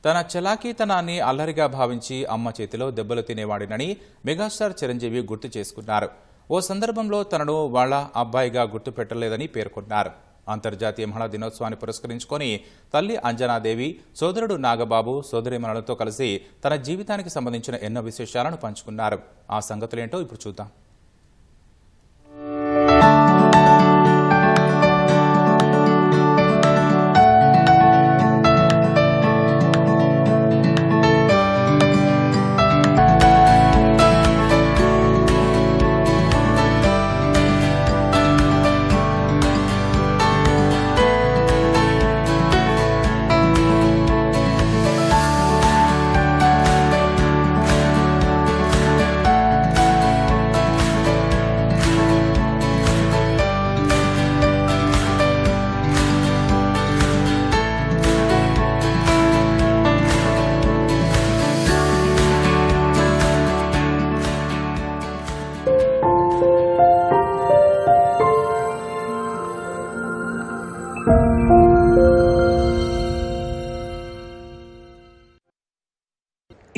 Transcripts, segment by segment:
తన చలాకీతనాన్ని అల్లరిగా భావించి అమ్మ చేతిలో దెబ్బలు తినేవాడినని మెగాస్టార్ చిరంజీవి గుర్తు చేసుకున్నారు. ఓ సందర్భంలో తనను వాళ్ల అబ్బాయిగా గుర్తుపెట్టలేదని పేర్కొన్నారు. అంతర్జాతీయ మహిళా దినోత్సవాన్ని పురస్కరించుకొని తల్లి అంజనాదేవి, సోదరుడు నాగబాబు, సోదరీమణులతో కలిసి తన జీవితానికి సంబంధించిన ఎన్నో విశేషాలను పంచుకున్నారు. ఆ సంగతులేంటో ఇప్పుడు చూద్దాం.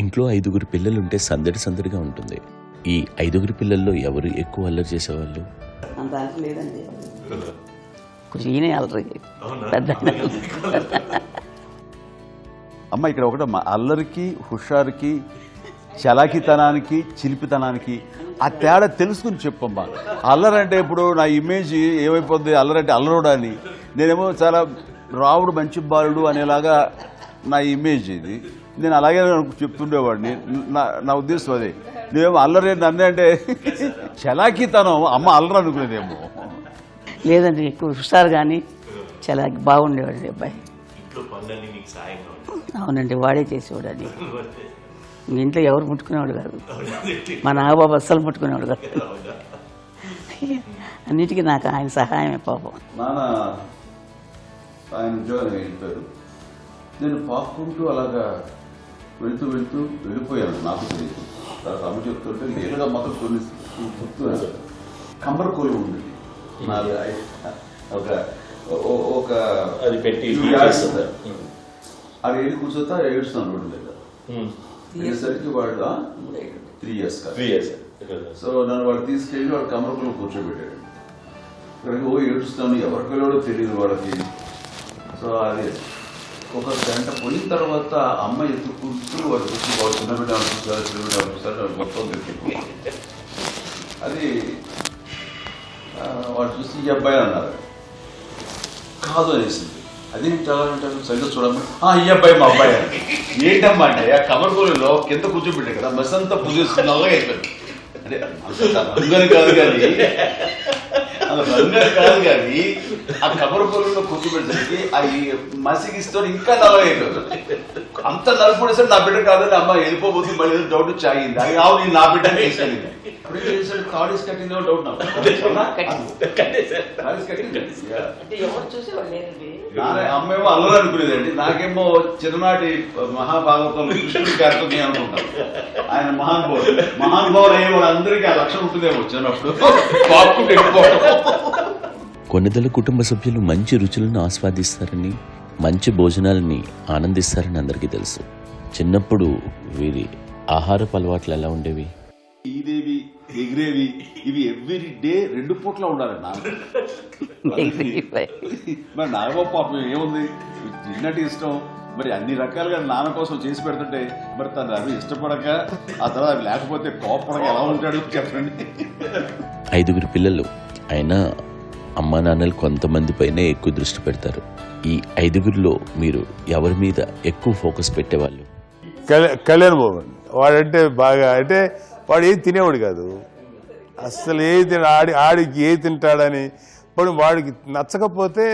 ఇంట్లో 5గురు పిల్లలుంటే సందడి సందడిగా ఉంటుంది. ఈ 5గురు పిల్లల్లో ఎవరు ఎక్కువ అల్లరి చేసేవాళ్ళు? లేదండి, ఈయనే అల్లరి పెద్ద. అమ్మ ఇక్కడ ఒకటి అల్లరికి, హుషారుకి, చలాకితనానికి, చిలిపితనానికి ఆ తేడా తెలుసుకుని చెప్పమ్మా. అల్లరంటే ఇప్పుడు నా ఇమేజ్ ఏమైపోద్ది, అల్లరంటే అల్లరుడు అని, నేనేమో చాలా రావుడు మంచి బాలుడు అనేలాగా నా ఇమేజ్ ఇది. నేను అలాగే చెప్తుండేవాడిని. నా ఉద్దేశం అదే. నువ్వేమో అల్లరి నన్నే అంటే చలాకీతనం అమ్మ అల్లరి అనుకునేదేమో. లేదండి, ఎక్కువ హుషారు కానీ చాలా బాగుండేవాడు అబ్బాయి. అవునండి, వాడే చేసేవాడు. ఇంట్లో ఎవరు ముట్టుకునేవాడు కాదు. మా నాగబాబు అస్సలు ముట్టుకునేవాడు కాదు. అన్నిటికీ నాకు ఆయన సహాయమే పాపం. నాన్న ఆయన ఉద్యోగం వెళ్ళిపోయారు. నేను పాక్కుంటూ అలాగా వెళ్తూ వెళ్ళిపోయాను. నాకు తెలియదు. తర్వాత అమ్మ చెప్తుంటే నేరుగా మాత్రం కొన్ని చెప్తున్నాను. కంబరకోలు ఉంది ఒక అది పెట్టి అది వెళ్ళి కూర్చోతా ఏడుస్తున్నాను రోడ్డు మీద. అయ్యేసరికి వాడు 3 years సో నన్ను వాడు తీసుకెళ్ళి వాడు కంబరకోలు కూర్చోబెట్టాడు. ఇక్కడికి ఏడుస్తాను, ఎవరికి వెళ్ళాడో తెలియదు వాళ్ళకి. సో అది ఒక గంట పోయిన తర్వాత అమ్మ ఎత్తుకుంటూ వాడు చూసి వాడు చిన్నబిడ్డ అనిపిస్తారు, చిన్నబిడ్డ అనిపిస్తారు, మొత్తం తెచ్చి అది వాడు చూసి ఈ అబ్బాయి అన్నారు. కాదు అనేసింది. అది చాలా సరిగ్గా చూడమ్మా, ఈ అబ్బాయి మా అబ్బాయి అని. ఏంటమ్మా అంటే ఆ కమర్గోలులో కింద కూర్చోబెట్టాడు కదా, బస్ అంతా పూజేస్తుంది, అలాగే అయిపోయింది. అంటే రంగని కాదు కానీ కాదు కానీ ఆ కబరపూలలో కూర్చోబెట్టడానికి ఆ మసిగిస్తూ ఇంకా నల్లగైపోతుంది. అంత నలుపుడేసరి నా బిడ్డ కాదని అమ్మ వెళ్ళిపోతుంది. మళ్ళీ డౌట్ వచ్చి ఆగింది. అవును నా బిడ్డని తీసుకెళ్ళింది. థాడీస్ కట్టింది డౌట్ అమ్మేమో అల్లరి అనుకునేదండి. నాకేమో చిన్ననాటి మహాభాగవతం కృష్ణుడి కార్యక్రమం అనుకుంటాను. ఆయన మహానుభావులు అయ్యే వాళ్ళందరికీ ఆ లక్షణం ఉంటుందేమో చిన్నప్పుడు. కొన్నిదల కుటుంబ సభ్యులు మంచి రుచులను ఆస్వాదిస్తారని, మంచి భోజనాలని ఆనందిస్తారని అందరికీ తెలుసు. చిన్నప్పుడు వీరి ఆహారపు అలవాట్లు ఎలా ఉండేవి? ఈదేవి, ఎగిరేవి, ఇవి ఎవ్రీ డే 2 పూట్ల ఉండాలి. మరి నాగబాబు పాపం ఏముంది, తిన్నట్టు ఇష్టం. మరి అన్ని రకాలుగా నాన్న కోసం చేసి పెడుతుంటే మరి తను అవి ఇష్టపడక ఆ తర్వాత లేకపోతే కోపడక ఎలా ఉంటాడు చెప్పండి. 5గురు పిల్లలు అయినా అమ్మా నాన్నలు కొంతమంది పైనే ఎక్కువ దృష్టి పెడతారు. ఈ 5గురిలో మీరు ఎవరి మీద ఎక్కువ ఫోకస్ పెట్టేవాళ్ళు? కళ్యాణ్ బాబు. వాడంటే బాగా, అంటే వాడు ఏది తినేవాడు కాదు అస్సలు. ఆడికి ఏది తింటాడని ఇప్పుడు వాడికి నచ్చకపోతే,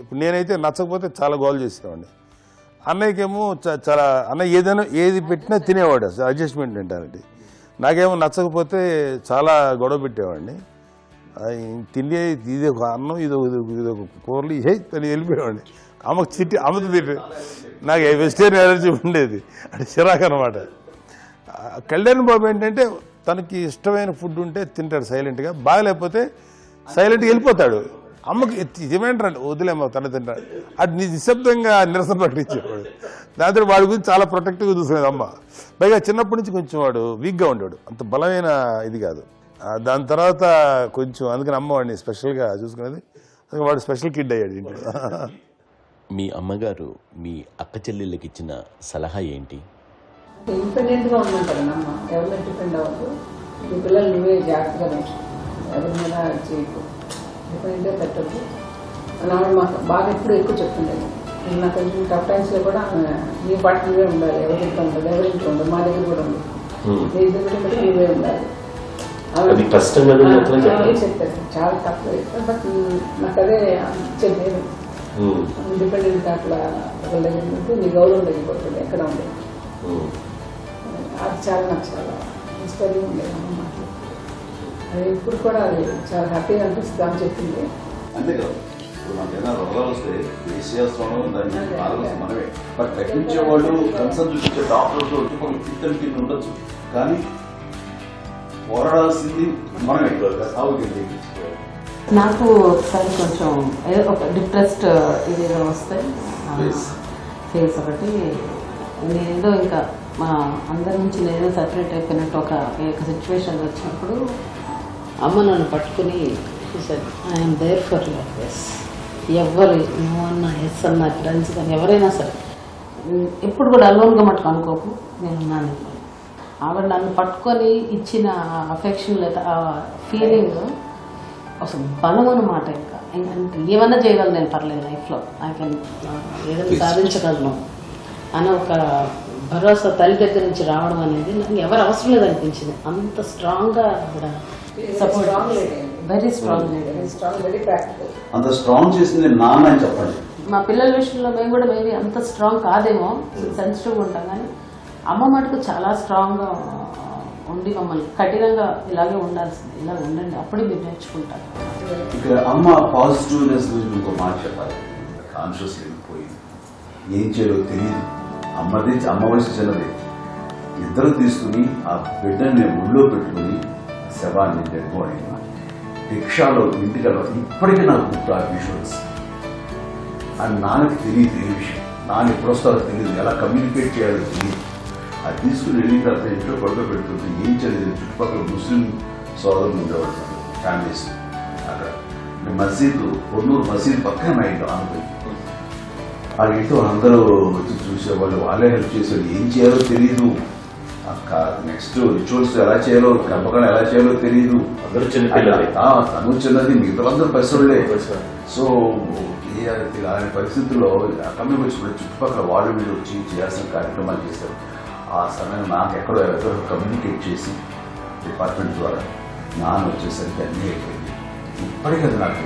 ఇప్పుడు నేనైతే నచ్చకపోతే చాలా గోల్ చేసేవాడిని. అన్నయ్యకేమో చాలా అన్నయ్య ఏదైనా ఏది పెట్టినా తినేవాడు, అసలు అడ్జస్ట్మెంట్ తింటానండి. నాకేమో నచ్చకపోతే చాలా గొడవ పెట్టేవాడిని. తినే ఇది ఒక అన్నం, ఇదొక కూరలు తను వెళ్ళిపోయేవాడిని. అమ్మకు అమ్మతో తిట్టి నాకు వెజిటేరియన్ ఎలర్జీ ఉండేది, అంటే చిరాకు అనమాట. కళ్యాణ్ బాబు ఏంటంటే తనకి ఇష్టమైన ఫుడ్ ఉంటే తింటాడు సైలెంట్గా, బాగలేకపోతే సైలెంట్గా వెళ్ళిపోతాడు. అమ్మకి ఏమంటారండి వదిలేమ్మా తన తింటాడు అటు నిశ్శబ్దంగా నిరసన ప్రకటించేవాడు. దాంతో వాడి గురించి చాలా ప్రొటెక్టివ్గా చూసుకునేది అమ్మ. పైగా చిన్నప్పటి నుంచి కొంచెం వాడు వీక్గా ఉండేవాడు, అంత బలమైన ఇది కాదు. దాని తర్వాత కొంచెం అందుకని అమ్మ వాడిని స్పెషల్గా చూసుకునేది. అందుకని వాడు స్పెషల్ కిడ్ అయ్యాడు ఇంట్లో. మీ అమ్మగారు మీ అక్క చెల్లెళ్ళకి ఇచ్చిన సలహా ఏంటి? ఇండిపెండెంట్గా ఉండమంటారు అమ్మ, ఎవరి మీద డిపెండ్ అవ్వదు. ఈ పిల్లలు నువ్వే జాగ్రత్తగా పెంచు, ఎవరి మీద చేయకు, డిపెండెంట్గా పెట్టద్దు అని ఆవిడ మాకు బాగా ఎప్పుడు ఎక్కువ చెప్తుండేది. నాకు కొంచెం టఫ్ టైమ్స్లో కూడా నీ పాట నువ్వే ఉండాలి, ఎవరి ఇంట్లో ఉండదు, ఎవరి ఇంట్లో ఉండదు, మా దగ్గర కూడా ఉంది, నీ దగ్గర బట్టి నువ్వే ఉండాలి. చెప్పారు చాలా టఫ్, బట్ నాకు అదే చెప్పేది. ఇండిపెండెంట్ అట్లా ఒకళ్ళ దగ్గర ఉంటే నీ గౌరవం తగ్గిపోతుంది ఎక్కడ ఉండేది. అది చాలా నాకు చాలా ఇన్స్పైరింగ్ ఉండేది అమ్మ మాటలు. అది ఇప్పుడు కూడా అది చాలా హ్యాపీగా అనిపిస్తుంది అని చెప్పింది. అంతే కదా, ఇప్పుడు మనకి ఏదైనా రోగాలు వస్తే వేసేస్తున్నాం, దాన్ని ఆలోచన మనమే. బట్ తగ్గించే వాళ్ళు కన్సర్న్ చూపించే డాక్టర్స్ చుట్టుపక్కల పిత్తలు కింద ఉండొచ్చు, కానీ పోరాడాల్సింది మనమే. సాగుతుంది. నాకు ఒకసారి కొంచెం ఒక డిప్రెస్డ్ ఇదిగా వస్తే ఫేస్ ఒకటి, నేనేదో ఇంకా మా అందరి నుంచి నేనేదో సపరేట్ అయిపోయినట్టు ఒక సిచ్యువేషన్ వచ్చినప్పుడు అమ్మ నన్ను పట్టుకుని I'm there for you always. ఎవరు నో అన్న ఎస్ అన్న ఫ్రెండ్స్ కానీ ఎవరైనా సరే ఎప్పుడు కూడా అలోన్గా మట్టుకు అనుకోకు, నేనున్నాను. ఆవిడ నన్ను పట్టుకొని ఇచ్చిన అఫెక్షన్ లేదా ఆ ఫీలింగ్ అసలు బలం అన్నమాట. ఇంకా ఏమన్నా చేయగలను నేను, పర్లేదు లైఫ్లో ఐ కెన్ ఏదైనా సాధించగలను అని ఒక భరోసా తల్లి దగ్గర నుంచి రావడం అనేది నాకు ఎవరు అవసరం లేదనిపించింది. అంత స్ట్రాంగ్గా ఆవిడ support, very strong, very practical. అంత స్ట్రాంగ్ చేసింది నాన్న అని చెప్పండి. మా పిల్లల విషయంలో మేము కూడా మేబీ అంత స్ట్రాంగ్ కాదేమో, సెన్సిటివ్గా ఉంటాం, కానీ అమ్మ మటుకు చాలా స్ట్రాంగ్గా ఉండి మమ్మల్ని కఠినంగా ఇలాగే ఉండాల్సింది, ఇలా ఉండండి అప్పుడే మీరు నేర్చుకుంటారు. ఇక్కడ అమ్మ పాజిటివ్నెస్ గురించి ఇంకో మాట చెప్పాలి. కాన్షియస్ వెళ్ళిపోయింది, ఏం చేయాలో తెలియదు. అమ్మ వయసు చిన్నది, ఇద్దరు తీసుకుని ఆ బిడ్డని ఒళ్ళో పెట్టుకుని శవాన్ని డెడ్బాడీ రిక్షాలో ఇంటికి వెళ్ళాలి. ఇప్పటికీ నాకు గుర్తు ఆ విజువల్స్. అని నాన్నకి తెలియదు ఏ విషయం, నాన్న ఎప్పుడు వస్తారో తెలియదు, ఎలా కమ్యూనికేట్ చేయాలో తెలియదు. అది తీసుకుని వెళ్ళిన తర్వాత ఇంట్లో గొడవ పెడుతుంటే ఏం చేయలేదు. చుట్టుపక్కల ముస్లిం సోదరులు ఉండేవాళ్ళు, ఫ్యామిలీస్. అక్కడ మసీదు, పొన్నూరు మసీదు పక్కన మా ఇంట్లో అనుకుంది. ఆ ఇంట్లో అందరూ వచ్చి చూసేవాళ్ళు, వాళ్ళే హెల్ప్ చేసేవాళ్ళు. ఏం చేయాలో తెలియదు, నెక్స్ట్ రిచువల్స్ ఎలా చేయాలో, గర్భకాలం ఎలా చేయాలో తెలియదు. తను చిన్నది, మిగతాందరూ పసివాళ్లే. సో అలాంటి పరిస్థితుల్లో కమ్మి వచ్చినప్పుడు చుట్టుపక్కల వాళ్ళు వీళ్ళు వచ్చి చేయాల్సిన కార్యక్రమాలు చేశారు. ఆ సమయం నాకు ఎక్కడో ఎవరో కమ్యూనికేట్ చేసి డిపార్ట్మెంట్ ద్వారా నాన్న వచ్చేసరికి అన్నీ అయిపోయింది. ఇప్పటికీ అది నాకు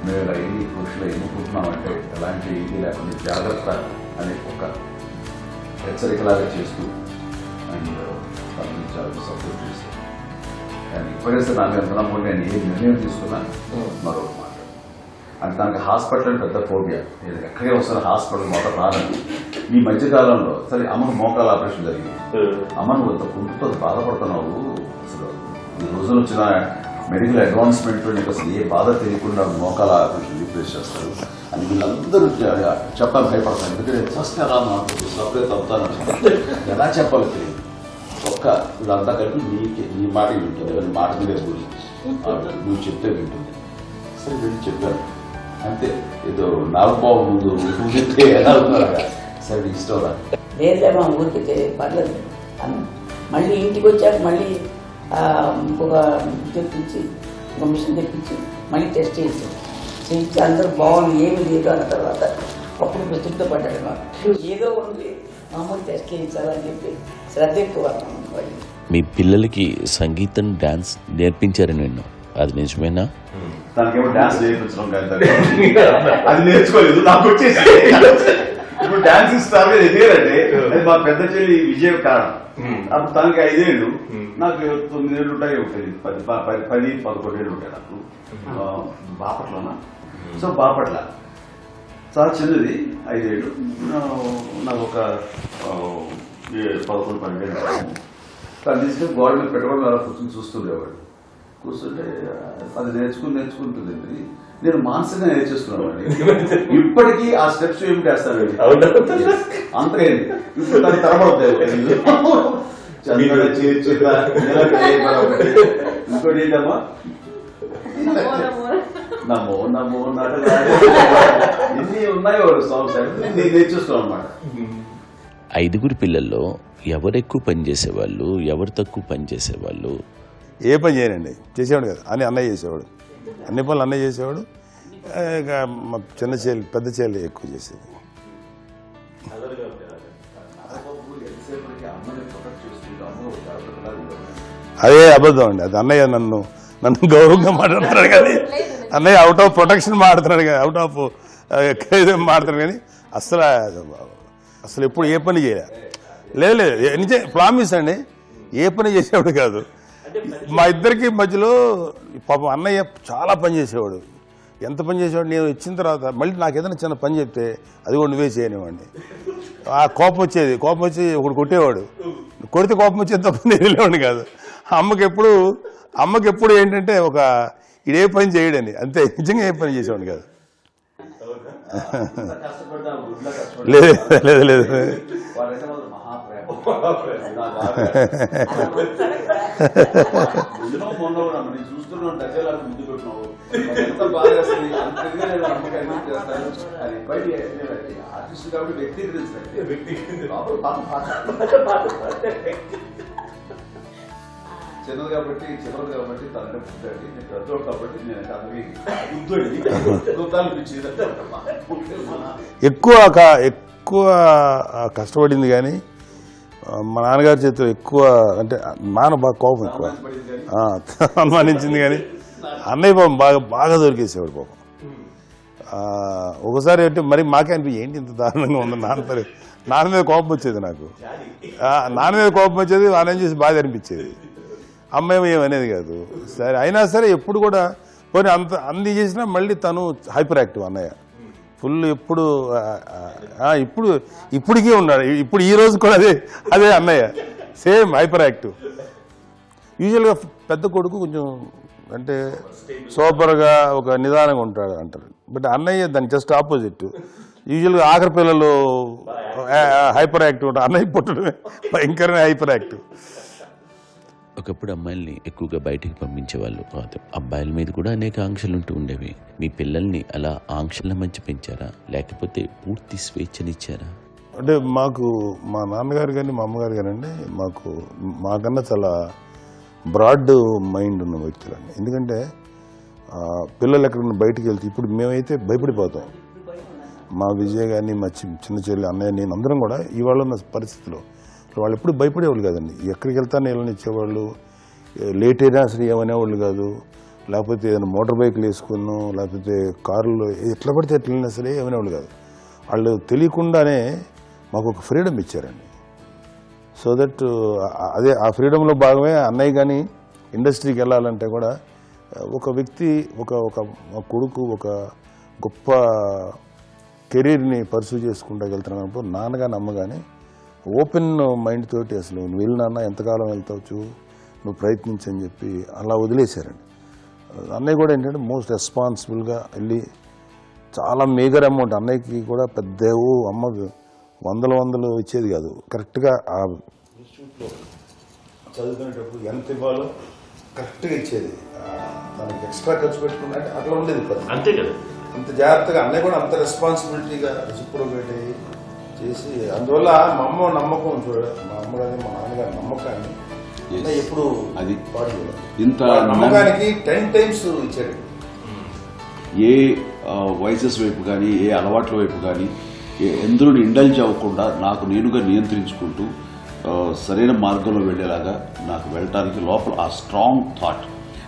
మేము ఇలా ఎన్ని పురుషులు ఎన్నుకుంటున్నామంటే ఎలాంటి ఇది లేకుండా జాగ్రత్త అనే ఒక హెచ్చరికలాగా చేస్తూ అండ్ చాలా సపోర్ట్ చేస్తాను. కానీ ఇప్పటికే నాకు ఎంత నమ్మకం, నేను ఏ నిర్ణయం తీసుకున్నా మరొక మాట అంటే దానికి హాస్పిటల్ పెద్ద ఫోబియా. నేను ఎక్కడికి వస్తాను హాస్పిటల్ మొదట రానండి. ఈ మధ్యకాలంలో సరే అమ్మకు మోకాల ఆపరేషన్ జరిగింది. అమ్మ నువ్వు అంత కుంటుతో బాధపడుతున్నావు, అసలు ఈ రోజున వచ్చిన మెడికల్ అడ్వాన్స్మెంట్ నీకు అసలు ఏ బాధ తెలియకుండా మోకాల ఆపరేషన్ రీప్లేస్ చేస్తారు అని వీళ్ళందరూ చెప్పాలి, భయపడతాను. ఎందుకంటే ఫస్ట్ ఎలా నాకు సపరేట్ అవుతాను, ఎలా చెప్పాలి తెలియదు. ఒక్క వీళ్ళంతా కలిపి నీ మాట వింటుంది, ఎవరి మాట మీద గురి నువ్వు చెప్తే వింటుంది. సరే వెళ్ళి చెప్పాను అంతే. ఏదో నాలుగు ముందు చెప్తే ఎలా అవుతున్నారా, సరే ఇష్టం రా లేదులే మా ఊరికి పర్లేదు అని మళ్ళీ ఇంటికి వచ్చాక మళ్ళీ ఒక తెప్పించి ఒక మిషన్ తెప్పించి మళ్ళీ టెస్ట్ చేయించి అందరూ బాగుంది ఏమి లేదు అన్న తర్వాత అప్పుడు ప్రతితో పడ్డాడు. మాకు ఏదో ఉంది మామూలు టెస్ట్ చేయించాలని చెప్పి శ్రద్ధ ఎక్కువ. మీ పిల్లలకి సంగీతం డాన్స్ నేర్పించారని విన్నాం, అది నిజమేనా? తనకేమో డాన్స్ నేర్పించడం కానీ అది నేర్చుకోలేదు, నాకు వచ్చేసి ఇప్పుడు డాన్సింగ్ స్టార్ గా ఎదిగారంటే అది మా పెద్ద చెల్లి విజయ కారణం. అప్పుడు తనకి 5 ఏళ్ళు, నాకు 9 ఏళ్ళు ఉంటాయి, 10-11 ఏళ్ళు ఉంటాయి నాకు. బాపట్లనా, సో బాపట్ల చాలా చిన్నది, 5 ఏళ్ళు. నాకు ఒక 11-12 ఏళ్ళు. తను తీసుకుని గోడ మీద పెట్టుకోవడం అలా కూర్చొని చూస్తుండేవాడు. కూర్చుంటే అది నేర్చుకుంటుందండి. నేను మానసికంగా నేర్చేసుకున్నాను. ఇప్పటికీ ఆ స్టెప్స్ ఏమి చేస్తాను అంతేండి. ఇప్పుడు దాన్ని తరబడతాయి. ఇంకోటి ఏంటమ్మా, నమో నమో ఎన్ని ఉన్నాయో సాంగ్స్ నేను నేర్చేస్తున్నాను అనమాట. 5 పిల్లల్లో ఎవరెక్కువ పని చేసేవాళ్ళు, ఎవరు తక్కువ పని చేసేవాళ్ళు? ఏ పని చేయనండి, చేసేవాడు కదా అని అన్నయ్య చేసేవాడు. అన్ని పనులు అన్నయ్య చేసేవాడు. ఇక మా చిన్న చెల్లి పెద్ద చెల్లి ఎక్కువ చేసేది. అదే అబద్ధం అండి. అది అన్నయ్య నన్ను గౌరవంగా మాట్లాడుతున్నాడు కానీ అన్నయ్య అవుట్ ఆఫ్ ప్రొటెక్షన్ మాట్లాడుతున్నాడు కానీ, అవుట్ ఆఫ్ మాట్లాడుతున్నాడు కానీ అసలు ఎప్పుడు ఏ పని చేయలే. లేదు నిజే ప్రామిస్ అండి, ఏ పని చేసేవాడు కాదు. మా ఇద్దరికి మధ్యలో పాపం అన్నయ్య చాలా పని చేసేవాడు. ఎంత పని చేసేవాడు, నేను ఇచ్చిన తర్వాత మళ్ళీ నాకు ఏదైనా చిన్న పని చెప్తే అది కూడా నువ్వే చేయనివ్వండి. ఆ కోపం వచ్చేది, కోపం వచ్చి ఒకడు కొట్టేవాడు. కొడితే కోపం వచ్చేది తప్ప నేను వెళ్ళేవాడిని కాదు. అమ్మకి ఎప్పుడు ఏంటంటే ఒక ఇదే పని చేయడని, అంతే. నిజంగా ఏ పని చేసేవాడిని కాదు. లేదు లేదు లేదు చూస్తున్నాను దగ్గర ముందు పెట్టినావు ఎంత బాగా ఆర్టిస్ట్ కాబట్టి చిన్నది కాబట్టి తననే పుట్టాడు. నేను పెద్దోడు కాబట్టి నేను ఎక్కువ కష్టపడింది కానీ మా నాన్నగారి చేతిలో ఎక్కువ అంటే నాన్న బాగా కోపం ఎక్కువ అనుమానించింది కానీ అన్నయ్య పాపం బాగా దొరికేసేవాడు పాపం. ఒకసారి అంటే మరి మాకే అనిపి ఏంటి ఇంత దారుణంగా ఉంది నాన్న మీద కోపం వచ్చేది. నాకు నాన్న మీద కోపం వచ్చేది, నాన్న చూసి బాధ అనిపించేది. అమ్మాయి ఏమనేది కాదు. సరే అయినా సరే ఎప్పుడు కూడా పోనీ అన్ని చేసినా మళ్ళీ తను హైపర్ యాక్టివ్ అన్నయ్య ఫుల్. ఇప్పటికీ ఉన్నాడు. ఇప్పుడు ఈ రోజు కూడా అదే అన్నయ్య సేమ్ హైపర్ యాక్టివ్. యూజువల్గా పెద్ద కొడుకు కొంచెం అంటే సూపర్గా ఒక నిదానంగా ఉంటాడు అంటారు. బట్ అన్నయ్య దాని జస్ట్ ఆపోజిట్. యూజువల్గా ఆఖరి పిల్లలు హైపర్ యాక్టివ్ ఉంటారు, అన్నయ్య పుట్టడమే భయంకరమైన హైపర్ యాక్టివ్. ఒకప్పుడు అమ్మాయిల్ని ఎక్కువగా బయటికి పంపించేవాళ్ళు కాదు, అబ్బాయిల మీద కూడా అనేక ఆంక్షలు ఉంటూ ఉండేవి. మీ పిల్లల్ని అలా ఆంక్షల మధ్య పెంచారా, లేకపోతే పూర్తి స్వేచ్ఛనిచ్చారా? అంటే మాకు మా నాన్నగారు కానీ మా అమ్మగారు కానీ అండి మాకన్నా చాలా బ్రాడ్ మైండ్ ఉన్న వ్యక్తులండి. ఎందుకంటే పిల్లలు ఎక్కడన్నా బయటికి వెళ్తే ఇప్పుడు మేమైతే భయపడిపోతాం. మా విజయ్ కానీ మా చిన్న చెల్లి అన్నయ్య నేను అందరం కూడా ఇవాళ ఉన్న పరిస్థితిలో వాళ్ళు ఎప్పుడు భయపడేవాళ్ళు కాదండి. ఎక్కడికి వెళ్తాను వెళ్ళనిచ్చేవాళ్ళు, లేట్ అయినా అసలు ఏమనేవాళ్ళు కాదు. లేకపోతే ఏదైనా మోటార్ బైక్లు వేసుకున్నాను, లేకపోతే కారులో ఎట్లా పడితే ఎట్లా వెళ్ళినా సరే ఏమనేవాళ్ళు కాదు. వాళ్ళు తెలియకుండానే మాకు ఒక ఫ్రీడమ్ ఇచ్చారండి. సో దట్ అదే ఆ ఫ్రీడంలో భాగమే అన్నయ్య కానీ ఇండస్ట్రీకి వెళ్ళాలంటే కూడా ఒక వ్యక్తి ఒక కొడుకు ఒక గొప్ప కెరీర్ని పర్సూ చేసుకుంటూ వెళ్తున్నాను. నాన్న కానీ అమ్మ కానీ ఓపెన్ మైండ్ తోటి అసలు నువ్వు వెళ్ళినా ఎంతకాలం వెళ్తావచ్చు, నువ్వు ప్రయత్నించని చెప్పి అలా వదిలేశారండి. అన్నయ్య కూడా ఏంటంటే మోస్ట్ రెస్పాన్సిబుల్గా వెళ్ళి చాలా మేజర్ అమౌంట్ అన్నయ్యకి కూడా పెద్ద అమ్మకు వందలు ఇచ్చేది కాదు. కరెక్ట్గా ఆ ఇన్స్టిట్యూట్లో చదువుకునేటప్పుడు ఎంత ఇవ్వాలో కరెక్ట్గా ఇచ్చేది. తనకి ఎక్స్ట్రా ఖర్చు పెట్టుకున్నా అంటే అట్లా ఉండేది అంతే కదా. అంత జాగ్రత్తగా అన్నయ్య కూడా అంత రెస్పాన్సిబిలిటీగా రెసిప్రోకేట్ అయ్యి చేసి, అందువల్ల మా అమ్మ నమ్మకం చూడాలి, మా అమ్మ కానీ మా నాన్నగారి నమ్మకాన్ని ఎప్పుడు అది పాడు ఇంత నమ్మకానికి 10 times ఇచ్చాడు. ఏ వయసెస్ వైపు కానీ ఏ అలవాట్ల వైపు కానీ ఎందులో ఇండల్జ్ అవ్వకుండా నాకు నేనుగా నియంత్రించుకుంటూ సరైన మార్గంలో వెళ్ళేలాగా నాకు వెళ్ళటానికి లోపల ఆ స్ట్రాంగ్ థాట్.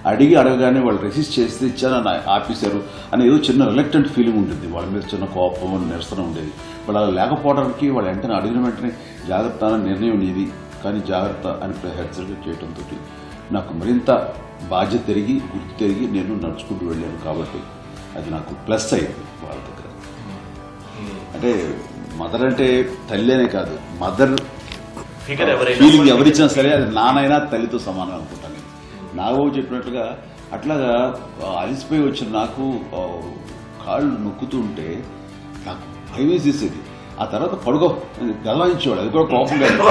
అడగగానే వాళ్ళు రెసిస్ట్ చేస్తే ఇచ్చారని ఆపేశారు అని ఏదో చిన్న రిలక్టెంట్ ఫీలింగ్ ఉంటుంది. వాళ్ళ మీద చిన్న కోపం నిరసన ఉండేది. వాళ్ళు అలా లేకపోవడానికి వాళ్ళు వెంటనే అడిగిన వెంటనే జాగ్రత్త అన్న నిర్ణయం నీది, కానీ జాగ్రత్త అని హెచ్చరిక చేయడంతో నాకు మరింత బాధ్యత తిరిగి గుర్తు తిరిగి నేను నడుచుకుంటూ వెళ్ళాను. కాబట్టి అది నాకు ప్లస్ అయింది వాళ్ళ దగ్గర. అంటే మదర్ అంటే తల్లి అనే కాదు, మదర్ ఫీలింగ్ ఎవరిచ్చినా సరే అది నానైనా తల్లితో సమానం అనుకుంటాను. నాగబాబు చెప్పినట్లుగా అట్లాగా అలిసిపోయి వచ్చిన నాకు కాళ్ళు నొక్కుతూ ఉంటే నాకు భయం వేసేసేది. ఆ తర్వాత పడుకో గలవాయించేవాడు, అది కూడా కోపం కాదు.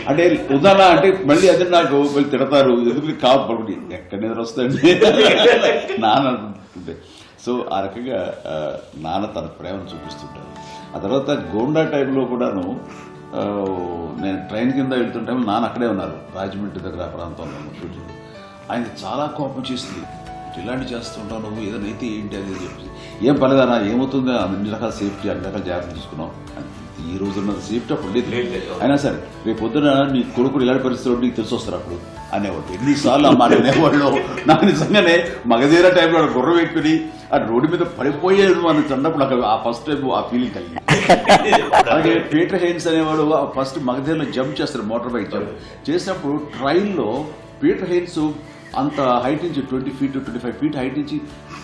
అంటే ఉదాహరణ అంటే మళ్ళీ అదే నాకు మళ్ళీ తిడతారు, ఎందుకు కాపు పడుకుని ఎక్కడ నిద్ర వస్తుంది నాన్న అనుకుంటుంటే. సో ఆ రకంగా నాన్న తన ప్రేమను చూపిస్తుంటారు. ఆ తర్వాత గోండా టైంలో కూడాను నేను ట్రైన్ కింద వెళ్తుంటే నాన్న అక్కడే ఉన్నారు, రాజమండ్రి దగ్గర ఆ ప్రాంతంలో షూటింగ్. ఆయన చాలా కోపం చేస్తుంది, ఇలాంటి చేస్తుంటావు నువ్వు, ఏదైనా అయితే ఏంటి అది చెప్పి. ఏం పర్లేదన్నా, ఏమవుతుందో అన్ని రకాల సేఫ్టీ, అన్ని రకాల జాగ్రత్తలు తీసుకున్నాం. ఈ రోజు ఉన్న సేఫ్టీ అప్పుడు లేదు. అయినా సరే రేపు పొద్దున నీ కొడుకుడు ఇలాంటి పరిస్థితుల్లో నీకు తెలిసి వస్తారు అప్పుడు అనేవాడు. ఎన్నిసార్లు ఆ మాట అనేవాళ్ళు. నాకు నిజంగానే మగధీర టైంలో గుర్రం పెట్టుకుని ఆ రోడ్డు మీద పడిపోయేది అని అన్నప్పుడు నాకు ఆ ఫస్ట్ టైం ఆ ఫీలింగ్ కలిగింది. అలాగే పీటర్ హెయిన్స్ అనేవాడు ఫస్ట్ మగధీరలో జంప్ చేస్తారు, మోటార్ బైక్ జంప్ చేసినప్పుడు ట్రైన్లో పీటర్ హెయిన్స్ అంత హైట్ నుంచి 20 feet 25 feet హైట్ నుంచి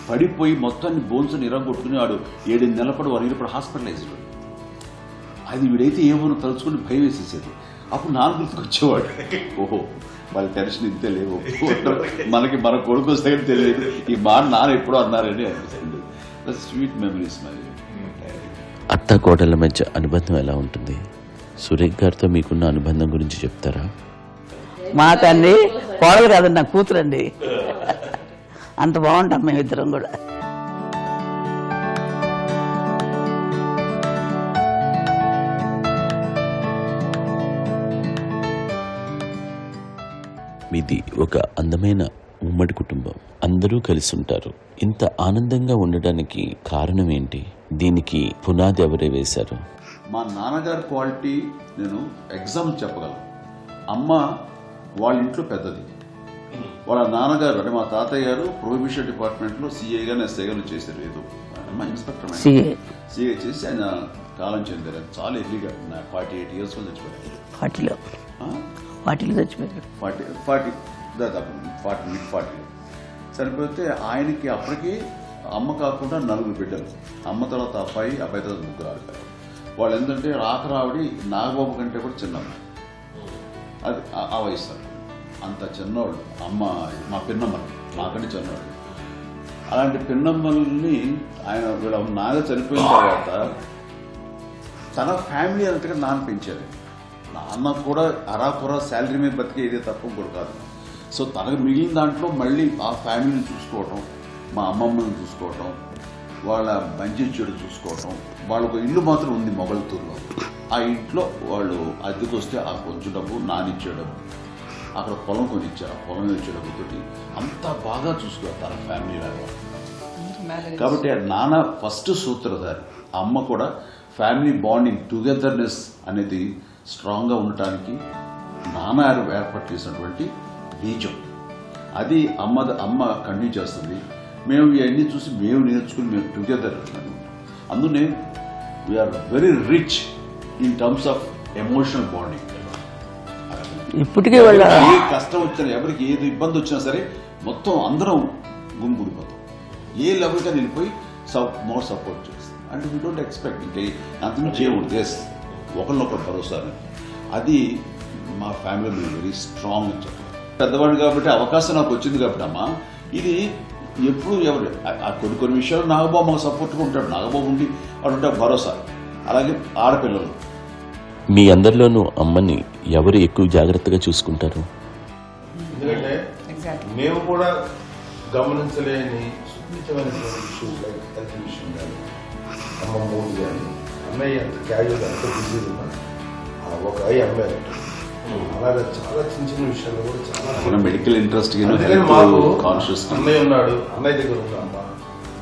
పడిపోయి మొత్తాన్ని బోన్స్ ఇరగొట్టుకుని వాడు 7 నెలల పాటు వారు ఇప్పుడు హాస్పిటలైజ్డ్. అది వీడైతే ఏమో తలుచుకుని భయం వేసేసేది. అప్పుడు నాన్న గుర్తుకొచ్చేవాడు, ఓహో వాళ్ళ టెన్షన్ ఇంతే లేవు, మనకి మన కొడుకు వస్తే కానీ తెలియదు ఈ మాట నాన్న ఎప్పుడో అన్నారని అనిపిస్తుంది. Sweet memories. మరి అత్త కోడళ్ళ మధ్య అనుబంధం ఎలా ఉంటుంది? సురేఖ్ గారితో మీకున్న అనుబంధం గురించి చెప్తారా? మా తండ్రి కోడలు కాదండి, నా కూతురండి. అంత బాగుంటాం మేమిద్దరం కూడా. మీది ఒక అందమైన ఉమ్మడి కుటుంబం, అందరూ కలిసి ఉంటారు. ఇంత ఆనందంగా ఉండడానికి కారణం ఏంటి? దీనికి పునాది ఎవరే వేశారు? మా నాన్నగారి క్వాలిటీ నేను ఎగ్జామ్ చెప్పగలను. అమ్మ వాళ్ళ ఇంట్లో పెద్దది, వాళ్ళ నాన్నగారు అంటే మా తాతయ్య గారు ప్రొహిబిషన్ డిపార్ట్మెంట్లో సిఐగానే ఎస్ఐగానే చేశారు. ఏదో మా ఇన్స్పెక్టర్ సిఐ చేసి ఆయన కాలం చెందారు. చాలా ఎర్లీగా 48 years చచ్చిపోయారు. 40 చచ్చిపోయారు. 40 దాదాపు 40 సరిపోతే ఆయనకి అప్పటికి అమ్మ కాకుండా 4 బిడ్డలు. అమ్మ తర్వాత అబ్బాయి తర్వాత 3 ఆడతారు. వాళ్ళు ఏంటంటే రాకరావిడి నాగబాబు కంటే కూడా చిన్నమ్మ, అది ఆ వయసు అంత చిన్నవాళ్ళు. అమ్మ మా పిన్నమ్మలు మాకంటే చిన్నవాళ్ళు. అలాంటి పిన్నమ్మల్ని ఆయన వీళ్ళ నాగ చనిపోయిన తర్వాత తన ఫ్యామిలీ అంతగా నాన్న పెంచారు. నాన్న కూడా అరాకురా శాలరీ మీద బతికేదే తప్ప కూడా కాదు. సో తనకు మిగిలిన దాంట్లో మళ్ళీ ఆ ఫ్యామిలీని చూసుకోవటం, మా అమ్మమ్మని చూసుకోవటం, వాళ్ళ మంచి చెడు చూసుకోవటం. వాళ్ళకు ఇల్లు మాత్రం ఉంది మొగల్తూరులో. ఆ ఇంట్లో వాళ్ళు అద్దెకు వస్తే ఆ కొంచెం డబ్బు నానిచ్చే డబ్బు, అక్కడ పొలం కొనిచ్చారు, ఆ పొలం ఇచ్చే డబ్బుతోటి అంతా బాగా చూసుకోవాలి తన ఫ్యామిలీ లాగా. కాబట్టి ఆ నాన్న ఫస్ట్ సూత్రధారి. అమ్మ కూడా ఫ్యామిలీ బాండింగ్ టుగెదర్నెస్ అనేది స్ట్రాంగ్గా ఉండటానికి నాన్న ఏర్పాటు చేసినటువంటి బీజం అది అమ్మ కంటిన్యూ చేస్తుంది. మేము ఇవన్నీ చూసి మేము నేర్చుకుని మేము టుగెదర్. అందునే we are very rich in terms of emotional bonding. ఇప్పటికీ వాళ్ళ ఏ కష్టం వచ్చినా, ఎవరికి ఏది ఇబ్బంది వచ్చినా సరే మొత్తం అందరం గుమిగూడిపోతాం. ఏ లెవెల్గా వెళ్ళిపోయి మోర్ సపోర్ట్ చేస్తాం. అండ్ వీ డోంట్ ఎక్స్పెక్ట్ ఇంకా అంతకుమించి చేయకూడదు. ఎస్ ఒకరినొకరు భరోసా. అది మా ఫ్యామిలీలో వెరీ స్ట్రాంగ్ అని చెప్పాలి. పెద్దవాడు కాబట్టి అవకాశం నాకు వచ్చింది కాబట్టి అమ్మ ఇది ఎప్పుడు ఎవరు కొన్ని విషయాలు నాగబాబు మాకు సపోర్ట్గా ఉంటాడు. నాగబాబు ఉండి వాడు ఉంటే భరోసా. అలాగే ఆడపిల్లలు మీ అందరిలోనూ అమ్మని ఎవరు ఎక్కువ జాగ్రత్తగా చూసుకుంటారు? ఎందుకంటే మేము కూడా గమనించలేని సున్నితమైనటువంటి ఇష్యూస్ లైక్ హెల్త్ విషయం కానీ, అమ్మ మూడు కానీ, అన్నయ్య అంత క్యాజువల్ అంత బిజీ ఉన్నా ఒక అమ్మాయి అలాగే చాలా చిన్న చిన్న విషయాలు కూడా చాలా మెడికల్ ఇంట్రెస్ట్ కాన్షియస్. అన్నయ్య ఉన్నాడు, అన్నయ్య దగ్గర ఉంది అమ్మ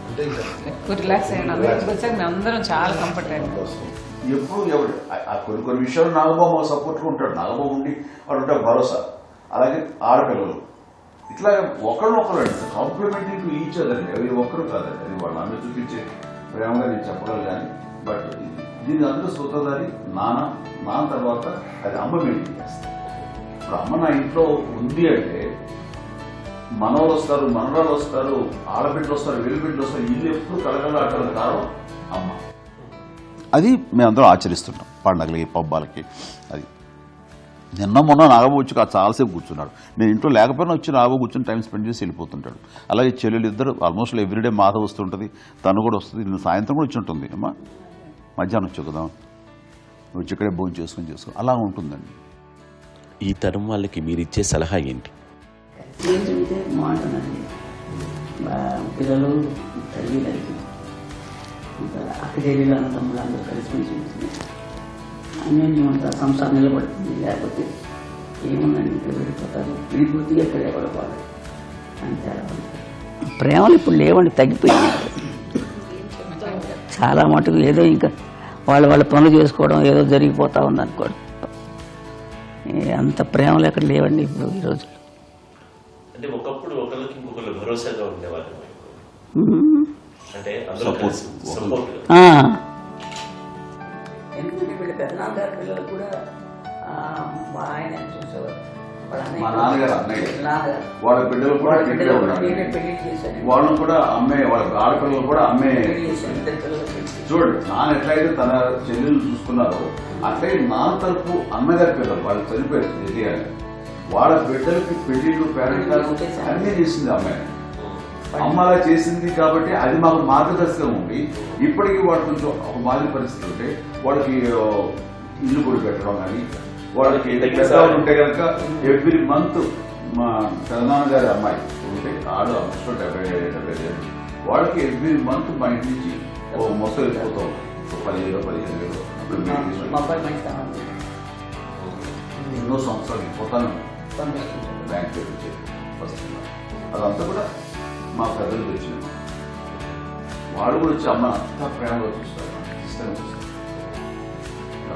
అంటే ఇంకా ఎక్కువ రిలాక్స్ అయ్యాను. అందరికి వచ్చాక మేము అందరం చాలా కంఫర్ట్ అయ్యాము. ఎప్పుడు ఎవరు కొన్ని విషయాలు నాగబాబు మాకు సపోర్ట్గా ఉంటాడు. నాగబాబు ఉండి వాడు ఉంటే భరోసా. అలాగే ఆడపిల్లలు ఇట్లా ఒకరినొకరు అండి కాంప్లిమెంటింగ్ టు ఈచ్ అదర్. ఎవరి ఒక్కరు కాదండి, అది వాళ్ళ ఆమె చూపించే ప్రేమగా నేను చెప్పగలను. కానీ బట్ దీని అందరూ సూత్రధారి నాన్న తర్వాత అది అమ్మ మెయింటైన్ చేస్తుంది. ఇప్పుడు అమ్మ నా ఇంట్లో ఉంది అంటే మనవాళ్ళు వస్తారు, మనరాళ్ళు వస్తారు, ఆడబిడ్డలు వస్తారు, వెలుబిడ్డలు వస్తారు, ఇల్లు ఎప్పుడు కలగల అక్కడ కారణం అమ్మ. అది మేమందరం ఆచరిస్తుంటాం పండగలకి పబ్బాలకి. అది నిన్న మొన్న నాగబాబు వచ్చి చాలాసేపు కూర్చున్నాడు. నేను ఇంట్లో లేకపోయినా వచ్చి నాగబాబు కూర్చొని టైం స్పెండ్ చేసి వెళ్ళిపోతుంటాడు. అలాగే చెల్లెలు ఇద్దరు ఆల్మోస్ట్ ఎవ్రీడే మాధ వస్తుంటుంది, తను కూడా వస్తుంది. నేను సాయంత్రం కూడా వచ్చి ఉంటుంది. అమ్మా మధ్యాహ్నం వచ్చి కదా నువ్వు వచ్చి ఇక్కడే భోజనం చేసుకో అలా ఉంటుందండి. ఈ తరం వాళ్ళకి మీరు ఇచ్చే సలహా ఏంటి? కలిసి ఉంటే బాగుంటుందండి. పిల్లలు తల్లిదండ్రులు ఇంకా అక్క చెల్లెలు అన్న తమ్ముడు అందరూ కలిసి ఉంటుంది. అన్యోన్యం అంతా సంసారం నిలబడుతుంది. లేకపోతే ఏముందండి ఇక్కడ వెళ్ళిపోతారు, విడిపోతే ఎక్కడ ఎవరిపోవాలి అంతే. ప్రేమలు ఇప్పుడు లేవండి, తగ్గిపోయింది చాలా మటుకు. ఏదో ఇంకా వాళ్ళ పనులు చేసుకోవడం ఏదో జరిగిపోతా ఉంది అనుకోండి. అంత ప్రేమలు ఎక్కడ లేవండి ఇప్పుడు ఈ రోజుల్లో. అంటే ఒకప్పుడు ఒకరికి ఇంకొకరు భరోసాగా ఉండేవాళ్ళు. అంటే ఎందుకంటే వీళ్ళ పెద్దనాన్నగారి పిల్లలు కూడా ఆయన చూసేవారు. మా నాన్నగారు అన్నయ్య వాళ్ళ బిడ్డలు కూడా ఇక్కడే ఉన్నారు. వాళ్ళు కూడా అమ్మే, వాళ్ళ ఆడపిల్లలు కూడా అమ్మే. చూడండి నాన్న ఎట్లయితే తన చెల్లెలు చూసుకున్నారో అట్లే నాన్న తరపు అన్నగారి పిల్లలు వాళ్ళు చనిపోయారు ఎదిగారు. వాళ్ళ బిడ్డలకి పెళ్లిళ్ళు పేరెంటాలు అన్నీ చేసింది అమ్మాయి. అమ్మ అలా చేసింది కాబట్టి అది మాకు మార్గదర్శకం ఉంది. ఇప్పటికీ వాడు కొంచెం ఒక మాదిరి పరిస్థితి ఉంటే వాళ్ళకి ఇల్లు కూడా పెట్టడం కానీ, వాళ్ళకి పెద్దవాళ్ళు ఉంటే కనుక ఎవ్రీ మంత్ మా పెదనాన్నగారి అమ్మాయి ఉంటే ఆడు ఆల్మోస్ట్ 70 వాళ్ళకి ఎవ్రీ మంత్ మా ఇంటి నుంచి మొత్తం వెళ్ళిపోతాం 10,000-15,000 ఎన్నో సంవత్సరాలు వెళ్ళిపోతాను బ్యాంక్ నుంచి వస్తున్నారు. అదంతా కూడా మా పెద్దలు తెచ్చినది. వాళ్ళు కూడా వచ్చి అమ్మ అంతా ప్రేమగా చూస్తారు, ఇష్టంగా చూస్తారు.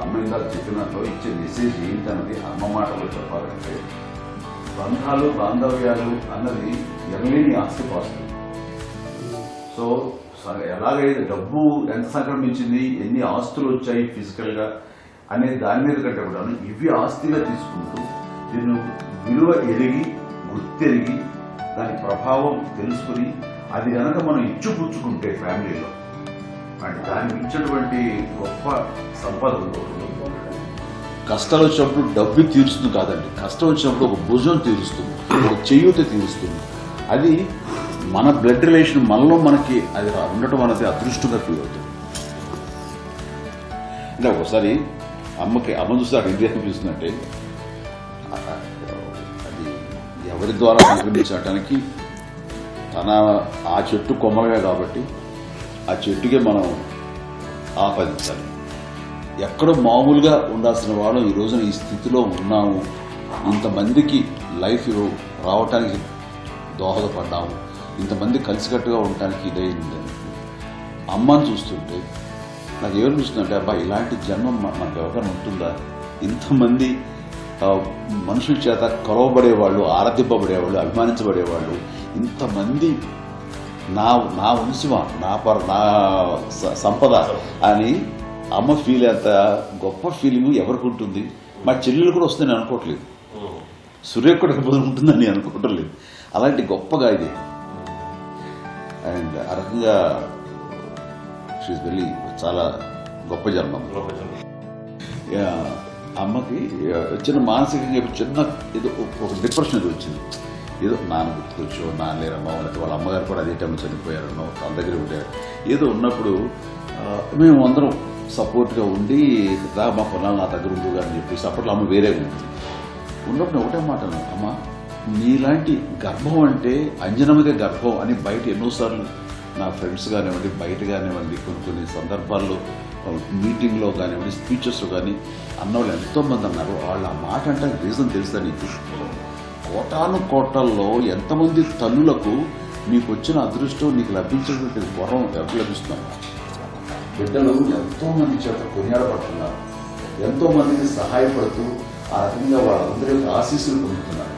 అమ్మ ఇందాక చెప్పినట్లు ఇచ్చే మెసేజ్ ఏంటన్నది అమ్మ మాటలో చెప్పాలంటే బంధాలు బాంధవ్యాలు అన్నది ఎనలేని ఆస్తిపాస్తులు. సో ఎలాగైతే డబ్బు ఎంత సంక్రమించింది, ఎన్ని ఆస్తులు వచ్చాయి ఫిజికల్గా అనే దాని మీద కంటే కూడా ఇవి ఆస్తిగా తీసుకుంటూ దీన్ని విలువ ఎరిగి గుర్తెరిగి దాని ప్రభావం తెలుసుకుని అది కనుక మనం ఇచ్చిపుచ్చుకుంటే ఫ్యామిలీలో అంటే దానికి ఇచ్చినటువంటి గొప్ప సంపద కష్టాలు వచ్చినప్పుడు డబ్బు తీరుస్తుంది కాదండి, కష్టం వచ్చినప్పుడు ఒక భుజం తీరుస్తుంది, ఒక చేయూత తీరుస్తుంది. అది మన బ్లడ్ రిలేషన్ మనలో మనకి అది ఉండటం అనేది అదృష్టంగా ఫీల్ అవుతుంది. అంటే ఒకసారి అమ్మ చూస్తే అక్కడ ఇండియా అనిపిస్తుందంటే అది ఎవరి ద్వారా సంక్రమించడానికి తన ఆ చెట్టు కొమ్మలగా కాబట్టి ఆ చెట్టుకే మనం ఆపాదించాలి. ఎక్కడో మామూలుగా ఉండాల్సిన వాడు ఈ రోజున ఈ స్థితిలో ఉన్నాము, ఇంతమందికి లైఫ్ రావటానికి దోహదపడ్డాము, ఇంతమంది కలిసికట్టుగా ఉండటానికి ఇదైందని అమ్మని చూస్తుంటే నాకు ఏమనిపిస్తుందంటే అబ్బా ఇలాంటి జన్మం మనకు ఎవరికైనా ఉంటుందా? ఇంతమంది మనుషుల చేత కొలవబడేవాళ్ళు, ఆరాధింపబడేవాళ్ళు, అభిమానించబడేవాళ్ళు, ఇంతమంది నా వంశమా, నా సంపద అని అమ్మ ఫీల్ అంత గొప్ప ఫీలింగ్ ఎవరికి ఉంటుంది? మా చెల్లెలు కూడా వస్తుందని అనుకోవట్లేదు, సూర్య కూడా ఉంటుందని అనుకోవటం లేదు. అలాంటి గొప్పగా ఇది అండ్ ఆ రకంగా షీఈస్ వెరీ చాలా గొప్ప జన్మం. అమ్మకి చిన్న మానసికంగా చిన్న ఏదో ఒక డిప్రెషన్ ఏదో వచ్చింది, ఏదో నాన్న గుర్తుకొచ్చో, నాన్న లేరమ్మో, లేకపోతే వాళ్ళ అమ్మగారు కూడా అదే టైంలో చనిపోయారన్నో, తన దగ్గర ఉండారు ఏదో ఉన్నప్పుడు మేము అందరం సపోర్ట్గా ఉండి మా కొనాలి నా దగ్గర ఉంది అని చెప్పేసి అప్పట్లో అమ్మ వేరేగా ఉంటుంది. ఉన్నప్పుడు ఒకటే మాట అమ్మ నీలాంటి గర్భం అంటే అంజనమదే గర్భం అని బయట ఎన్నోసార్లు నా ఫ్రెండ్స్ కానివ్వండి, బయట కానివ్వండి, కొన్ని సందర్భాల్లో మీటింగ్లో కానివ్వండి, స్పీచెస్లో కానీ అన్నవాళ్ళు ఎంతోమంది అన్నారు. వాళ్ళు ఆ మాట అంటే రీజన్ తెలుసా నీకు? కోటాల్లో ఎంతమంది తల్లులకు నీకు వచ్చిన అదృష్టం, నీకు లభించినటువంటి వరం ఎవరు లభిస్తున్నాం? బిడ్డలు ఎంతోమంది చేత కొనియాడబడుతున్నారు, ఎంతోమందికి సహాయపడుతూ ఆ రకంగా వాళ్ళందరి యొక్క ఆశీస్సులు పొందుతున్నారు.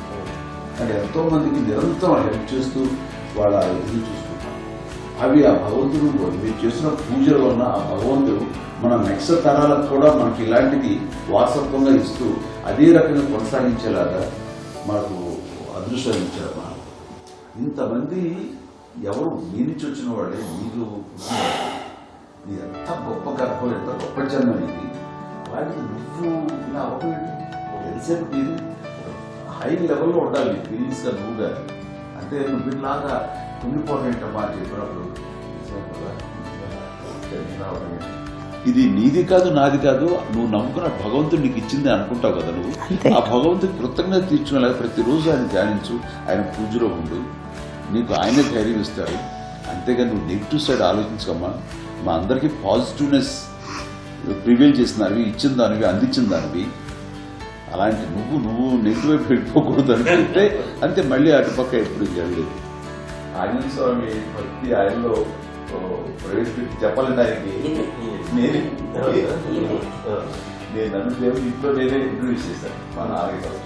అండ్ ఎంతోమందికి నిరంతరం హెల్ప్ చేస్తూ వాళ్ళ ఎదురు చూసుకుంటారు. అవి ఆ భగవంతుడు మీరు చేసిన పూజల వలన ఆ భగవంతుడు మన నెక్స్ట్ తరాలకు కూడా మనకి ఇలాంటిది వారసత్వంగా ఇస్తూ అదే రకంగా కొనసాగించేలాగా మనకు అదృష్టాన్ని ఇచ్చారు. ఇంతమంది ఎవరు మీ నుంచి వచ్చిన వాళ్ళే, మీకు ఎంత గొప్ప గర్భం, ఎంత గొప్ప జన్మ ఇది. వాటికి నువ్వు ఇలా అవ్వకూడదు. ఎంతసేపు ఇది హై లెవెల్లో ఉండాలి ఫీలింగ్స్గా నువ్వు కానీ. అంటే నువ్వు వీళ్ళలాగా కుంగిపోవడం ఏంటమ్మా అని చెప్పినప్పుడు ఇది నీది కాదు నాది కాదు, నువ్వు నమ్ముకున్న భగవంతుడు నీకు ఇచ్చింది అనుకుంటావు కదా నువ్వు. ఆ భగవంతుడి కృతజ్ఞత తీర్చుకునేలాగా ప్రతిరోజు ఆయన ధ్యానించు, ఆయన పూజలో ఉండు, నీకు ఆయనే ధైర్యం ఇస్తాడు. అంతేగాని నువ్వు నెగిటివ్ సైడ్ ఆలోచించకమ్మా. మా అందరికీ పాజిటివ్నెస్ ప్రివేల్ చేసిన దానివి, ఇచ్చిన దానివి, అందించిన దానివి. అలాంటి నువ్వు నెగిటివ్ వైపు వెళ్ళిపోకూడదు అనుకుంటే అంతే, మళ్ళీ అటుపక్క ఎప్పుడు వెళ్ళలేదు. ఆంజనేయ స్వామి భక్తి ఆయనలో ప్రవేశపెట్టి చెప్పాలంటే ఆయనకి నేను నన్ను దేవుడు ఇంట్లో నేనే ఇంట్రడ్యూస్ చేశాను మా నాన్నగారు.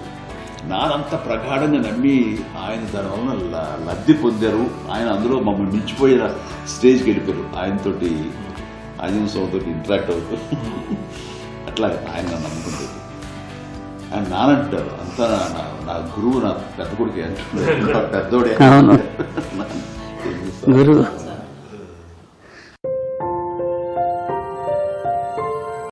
నానంత ప్రగాఢంగా నమ్మి ఆయన దాని వలన లబ్ధి పొందారు. ఆయన అందులో మమ్మల్ని మించిపోయిన స్టేజ్కి వెళ్ళిపోయారు. ఆయనతోటి ఆంజనేయ స్వామితో ఇంటరాక్ట్ అవుతూ అట్లా ఆయన నన్ను నమ్ముకుంటారు. ఆయన నానంటారు అంతా నా గురువు, నా పెద్ద కొడుకు అంటున్నారు, పెద్దోడే గురువు